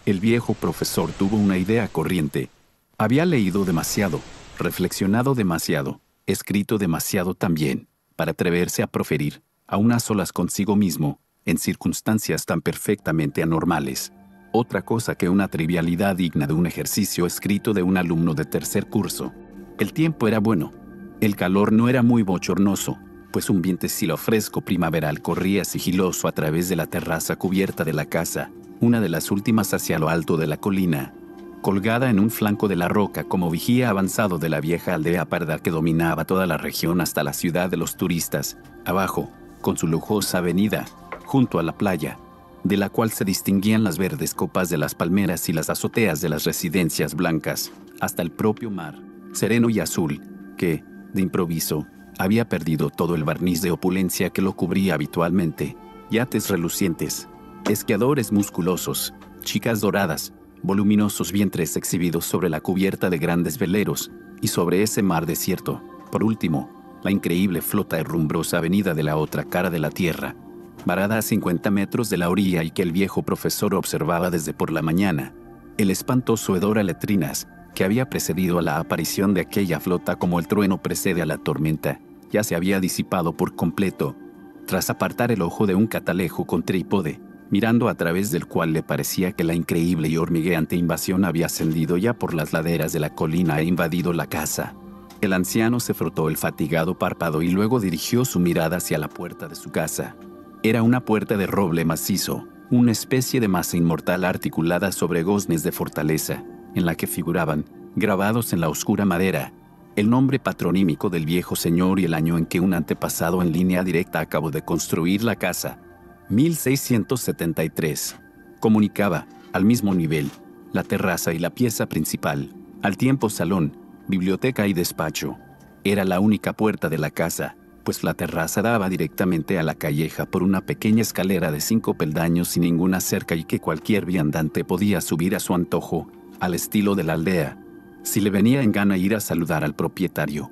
El viejo profesor tuvo una idea corriente. Había leído demasiado, reflexionado demasiado, escrito demasiado también, para atreverse a proferir, a unas solas consigo mismo, en circunstancias tan perfectamente anormales, otra cosa que una trivialidad digna de un ejercicio escrito de un alumno de tercer curso. El tiempo era bueno. El calor no era muy bochornoso, pues un vientecillo fresco primaveral corría sigiloso a través de la terraza cubierta de la casa, una de las últimas hacia lo alto de la colina, colgada en un flanco de la roca como vigía avanzado de la vieja aldea parda que dominaba toda la región hasta la ciudad de los turistas, abajo, con su lujosa avenida, junto a la playa, de la cual se distinguían las verdes copas de las palmeras y las azoteas de las residencias blancas, hasta el propio mar, sereno y azul, que, de improviso, había perdido todo el barniz de opulencia que lo cubría habitualmente. Yates relucientes, esquiadores musculosos, chicas doradas, voluminosos vientres exhibidos sobre la cubierta de grandes veleros, y sobre ese mar desierto, por último, la increíble flota herrumbrosa venida de la otra cara de la tierra, varada a 50 metros de la orilla y que el viejo profesor observaba desde por la mañana. El espantoso hedor a letrinas, que había precedido a la aparición de aquella flota como el trueno precede a la tormenta, ya se había disipado por completo, tras apartar el ojo de un catalejo con trípode, mirando a través del cual le parecía que la increíble y hormigueante invasión había ascendido ya por las laderas de la colina e invadido la casa. El anciano se frotó el fatigado párpado y luego dirigió su mirada hacia la puerta de su casa. Era una puerta de roble macizo, una especie de masa inmortal articulada sobre goznes de fortaleza, en la que figuraban, grabados en la oscura madera, el nombre patronímico del viejo señor y el año en que un antepasado en línea directa acabó de construir la casa, 1673. Comunicaba, al mismo nivel, la terraza y la pieza principal, al tiempo salón, biblioteca y despacho. Era la única puerta de la casa, pues la terraza daba directamente a la calleja por una pequeña escalera de 5 peldaños sin ninguna cerca y que cualquier viandante podía subir a su antojo, al estilo de la aldea, si le venía en gana ir a saludar al propietario.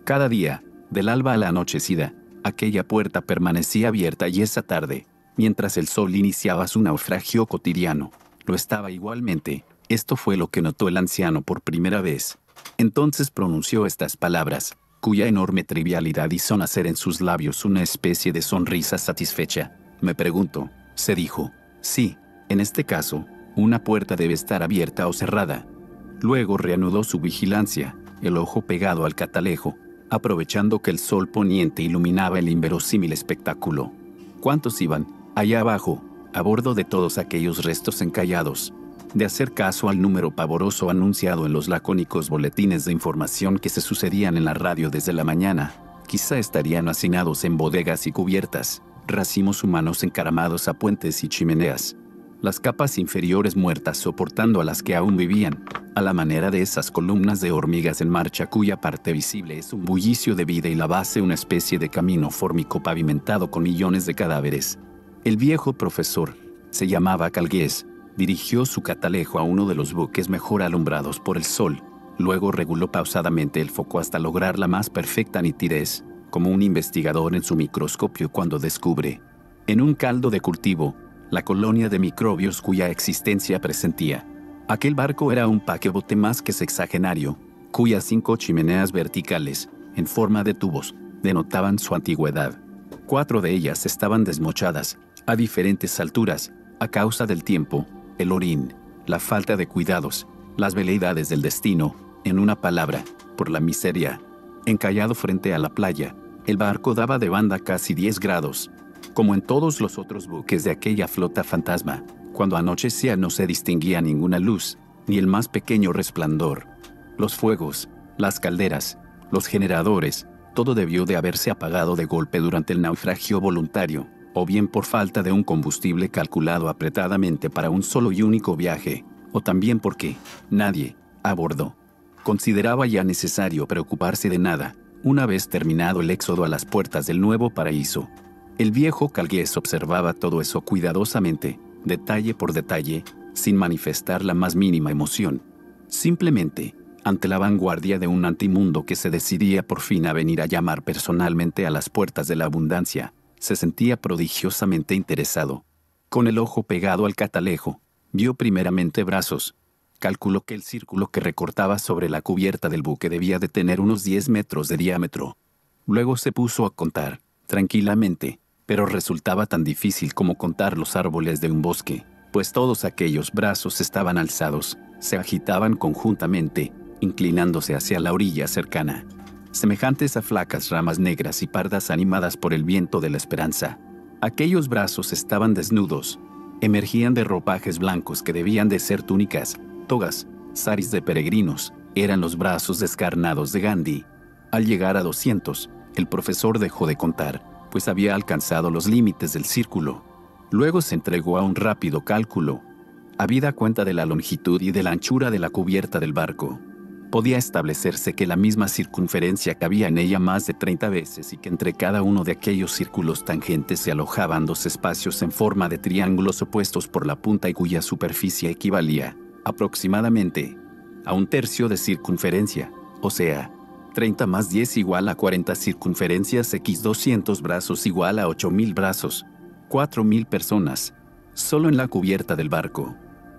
Cada día, del alba a la anochecida, aquella puerta permanecía abierta y esa tarde, mientras el sol iniciaba su naufragio cotidiano, lo estaba igualmente. Esto fue lo que notó el anciano por primera vez. Entonces pronunció estas palabras, cuya enorme trivialidad hizo nacer en sus labios una especie de sonrisa satisfecha. Me pregunto, se dijo, sí, en este caso, una puerta debe estar abierta o cerrada. Luego reanudó su vigilancia, el ojo pegado al catalejo, aprovechando que el sol poniente iluminaba el inverosímil espectáculo. ¿Cuántos iban, allá abajo, a bordo de todos aquellos restos encallados? De hacer caso al número pavoroso anunciado en los lacónicos boletines de información que se sucedían en la radio desde la mañana, quizá estarían hacinados en bodegas y cubiertas, racimos humanos encaramados a puentes y chimeneas, las capas inferiores muertas soportando a las que aún vivían, a la manera de esas columnas de hormigas en marcha cuya parte visible es un bullicio de vida y la base una especie de camino fórmico pavimentado con millones de cadáveres. El viejo profesor, se llamaba Calgués, dirigió su catalejo a uno de los buques mejor alumbrados por el sol, luego reguló pausadamente el foco hasta lograr la más perfecta nitidez, como un investigador en su microscopio cuando descubre, en un caldo de cultivo, la colonia de microbios cuya existencia presentía. Aquel barco era un paquebote más que sexagenario, cuyas 5 chimeneas verticales, en forma de tubos, denotaban su antigüedad. 4 de ellas estaban desmochadas, a diferentes alturas, a causa del tiempo, el orín, la falta de cuidados, las veleidades del destino, en una palabra, por la miseria. Encallado frente a la playa, el barco daba de banda casi 10 grados. Como en todos los otros buques de aquella flota fantasma, cuando anochecía no se distinguía ninguna luz, ni el más pequeño resplandor. Los fuegos, las calderas, los generadores, todo debió de haberse apagado de golpe durante el naufragio voluntario, o bien por falta de un combustible calculado apretadamente para un solo y único viaje, o también porque nadie, a bordo, consideraba ya necesario preocuparse de nada, una vez terminado el éxodo a las puertas del nuevo paraíso. El viejo Calgués observaba todo eso cuidadosamente, detalle por detalle, sin manifestar la más mínima emoción. Simplemente, ante la vanguardia de un antimundo que se decidía por fin a venir a llamar personalmente a las puertas de la abundancia, se sentía prodigiosamente interesado. Con el ojo pegado al catalejo, Vio primeramente brazos. Calculó que el círculo que recortaba sobre la cubierta del buque debía de tener unos 10 metros de diámetro. Luego se puso a contar, tranquilamente, pero resultaba tan difícil como contar los árboles de un bosque, pues todos aquellos brazos estaban alzados, se agitaban conjuntamente, inclinándose hacia la orilla cercana, semejantes a flacas ramas negras y pardas animadas por el viento de la esperanza. Aquellos brazos estaban desnudos, emergían de ropajes blancos que debían de ser túnicas, togas, saris de peregrinos, eran los brazos descarnados de Gandhi. Al llegar a 200, el profesor dejó de contar, pues había alcanzado los límites del círculo. Luego se entregó a un rápido cálculo. Habida cuenta de la longitud y de la anchura de la cubierta del barco, podía establecerse que la misma circunferencia cabía en ella más de 30 veces y que entre cada uno de aquellos círculos tangentes se alojaban dos espacios en forma de triángulos opuestos por la punta y cuya superficie equivalía, aproximadamente, a un tercio de circunferencia, o sea, 30 más 10 igual a 40 circunferencias x 200 brazos igual a 8.000 brazos, 4.000 personas, solo en la cubierta del barco.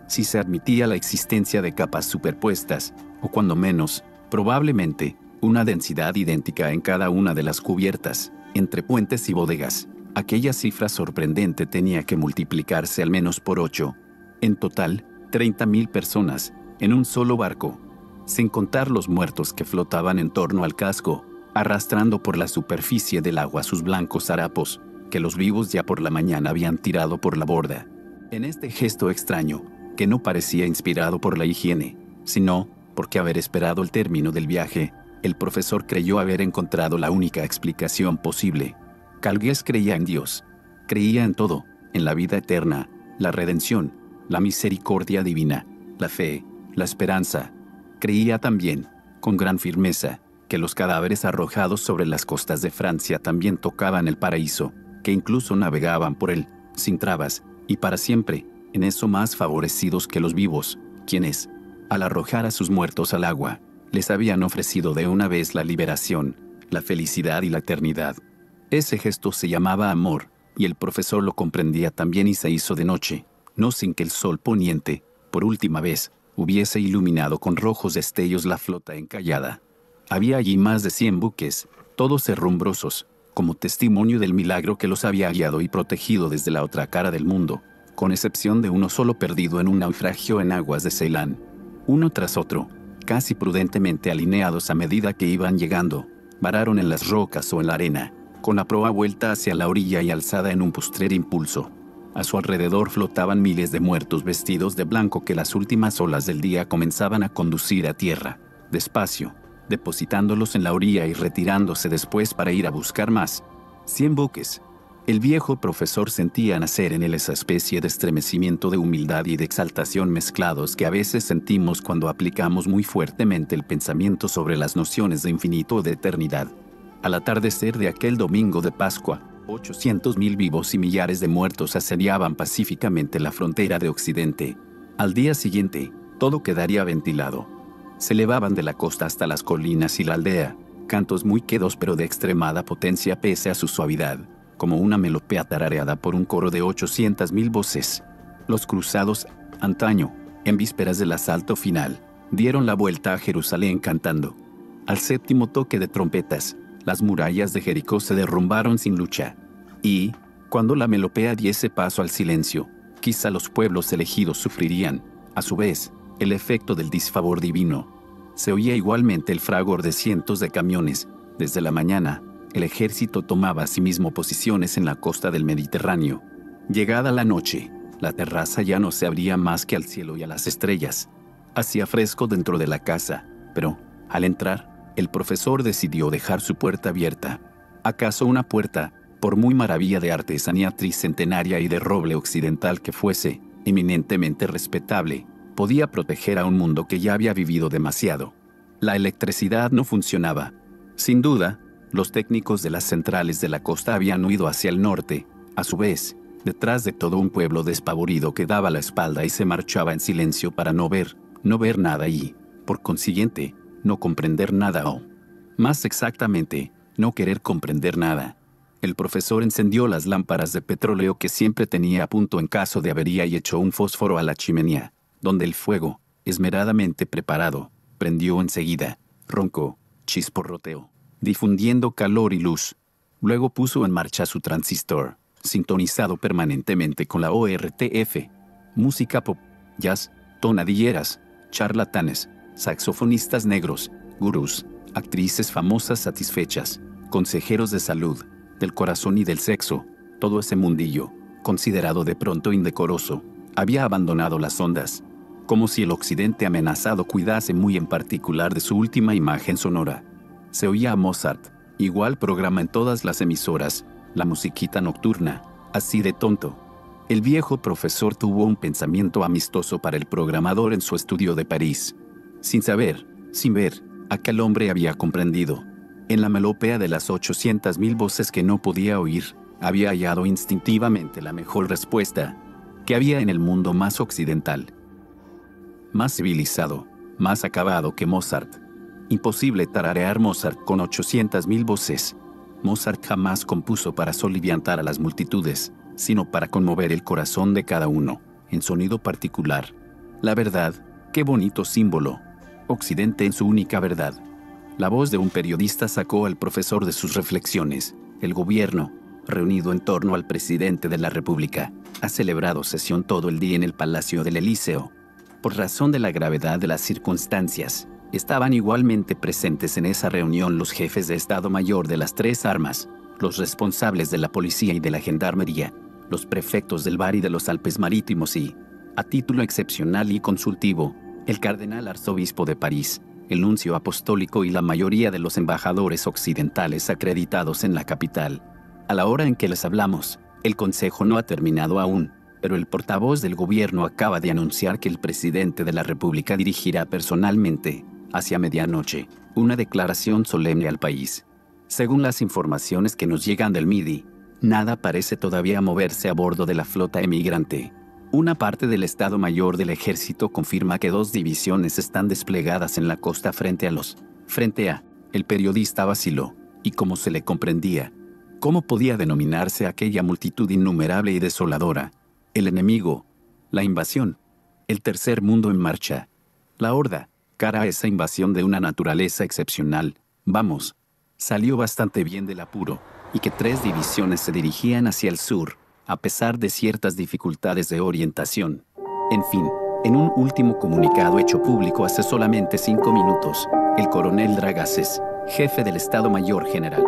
Si se admitía la existencia de capas superpuestas, o cuando menos, probablemente, una densidad idéntica en cada una de las cubiertas, entre puentes y bodegas, aquella cifra sorprendente tenía que multiplicarse al menos por 8. En total, 30.000 personas, en un solo barco, sin contar los muertos que flotaban en torno al casco, arrastrando por la superficie del agua sus blancos harapos, que los vivos ya por la mañana habían tirado por la borda. En este gesto extraño, que no parecía inspirado por la higiene, sino porque haber esperado el término del viaje, el profesor creyó haber encontrado la única explicación posible. Calgués creía en Dios, creía en todo, en la vida eterna, la redención, la misericordia divina, la fe, la esperanza. Creía también, con gran firmeza, que los cadáveres arrojados sobre las costas de Francia también tocaban el paraíso, que incluso navegaban por él, sin trabas, y para siempre, en eso más favorecidos que los vivos, quienes, al arrojar a sus muertos al agua, les habían ofrecido de una vez la liberación, la felicidad y la eternidad. Ese gesto se llamaba amor, y el profesor lo comprendía también y se hizo de noche, no sin que el sol poniente, por última vez, hubiese iluminado con rojos destellos la flota encallada. Había allí más de 100 buques, todos herrumbrosos, como testimonio del milagro que los había guiado y protegido desde la otra cara del mundo, con excepción de uno solo perdido en un naufragio en aguas de Ceilán. Uno tras otro, casi prudentemente alineados a medida que iban llegando, vararon en las rocas o en la arena, con la proa vuelta hacia la orilla y alzada en un postrer impulso. A su alrededor flotaban miles de muertos vestidos de blanco que las últimas olas del día comenzaban a conducir a tierra, despacio, depositándolos en la orilla y retirándose después para ir a buscar más. 100 buques. El viejo profesor sentía nacer en él esa especie de estremecimiento de humildad y de exaltación mezclados que a veces sentimos cuando aplicamos muy fuertemente el pensamiento sobre las nociones de infinito o de eternidad. Al atardecer de aquel domingo de Pascua, 800.000 vivos y millares de muertos asediaban pacíficamente la frontera de Occidente. Al día siguiente, todo quedaría ventilado. Se elevaban de la costa hasta las colinas y la aldea, cantos muy quedos pero de extremada potencia pese a su suavidad, como una melopea tarareada por un coro de 800.000 voces. Los cruzados, antaño, en vísperas del asalto final, dieron la vuelta a Jerusalén cantando. Al séptimo toque de trompetas, las murallas de Jericó se derrumbaron sin lucha. Y, cuando la melopea diese paso al silencio, quizá los pueblos elegidos sufrirían, a su vez, el efecto del disfavor divino. Se oía igualmente el fragor de cientos de camiones. Desde la mañana, el ejército tomaba asimismo posiciones en la costa del Mediterráneo. Llegada la noche, la terraza ya no se abría más que al cielo y a las estrellas. Hacía fresco dentro de la casa, pero, al entrar, el profesor decidió dejar su puerta abierta. ¿Acaso una puerta, por muy maravilla de artesanía tricentenaria y de roble occidental que fuese, eminentemente respetable, podía proteger a un mundo que ya había vivido demasiado? La electricidad no funcionaba. Sin duda, los técnicos de las centrales de la costa habían huido hacia el norte, a su vez, detrás de todo un pueblo despavorido que daba la espalda y se marchaba en silencio para no ver nada y, por consiguiente, no comprender nada o, más exactamente, no querer comprender nada. El profesor encendió las lámparas de petróleo que siempre tenía a punto en caso de avería y echó un fósforo a la chimenea, donde el fuego, esmeradamente preparado, prendió enseguida, roncó, chisporroteó, difundiendo calor y luz. Luego puso en marcha su transistor, sintonizado permanentemente con la ORTF, música pop, jazz, tonadilleras, charlatanes, saxofonistas negros, gurús, actrices famosas satisfechas, consejeros de salud, del corazón y del sexo. Todo ese mundillo, considerado de pronto indecoroso, había abandonado las ondas, como si el occidente amenazado cuidase muy en particular de su última imagen sonora. Se oía a Mozart, igual programa en todas las emisoras, la musiquita nocturna, así de tonto. El viejo profesor tuvo un pensamiento amistoso para el programador en su estudio de París. Sin saber, sin ver, aquel hombre había comprendido. En la melopea de las 800.000 voces que no podía oír, había hallado instintivamente la mejor respuesta que había en el mundo más occidental. Más civilizado, más acabado que Mozart. Imposible tararear Mozart con 800.000 voces. Mozart jamás compuso para soliviantar a las multitudes, sino para conmover el corazón de cada uno, en sonido particular. La verdad, qué bonito símbolo. Occidente en su única verdad. La voz de un periodista sacó al profesor de sus reflexiones. El gobierno, reunido en torno al presidente de la República, ha celebrado sesión todo el día en el Palacio del Elíseo. Por razón de la gravedad de las circunstancias, estaban igualmente presentes en esa reunión los jefes de Estado Mayor de las tres armas, los responsables de la policía y de la gendarmería, los prefectos del Var y de los Alpes Marítimos y, a título excepcional y consultivo, el cardenal arzobispo de París, el nuncio apostólico y la mayoría de los embajadores occidentales acreditados en la capital. A la hora en que les hablamos, el consejo no ha terminado aún, pero el portavoz del gobierno acaba de anunciar que el presidente de la República dirigirá personalmente, hacia medianoche, una declaración solemne al país. Según las informaciones que nos llegan del Midi, nada parece todavía moverse a bordo de la flota emigrante. Una parte del Estado Mayor del Ejército confirma que 2 divisiones están desplegadas en la costa frente a. El periodista vaciló, y como se le comprendía, ¿cómo podía denominarse aquella multitud innumerable y desoladora? El enemigo, la invasión, el tercer mundo en marcha, la horda, cara a esa invasión de una naturaleza excepcional. Vamos, salió bastante bien del apuro, y que 3 divisiones se dirigían hacia el sur, a pesar de ciertas dificultades de orientación. En fin, en un último comunicado hecho público hace solamente 5 minutos, el coronel Dragaces, jefe del Estado Mayor General,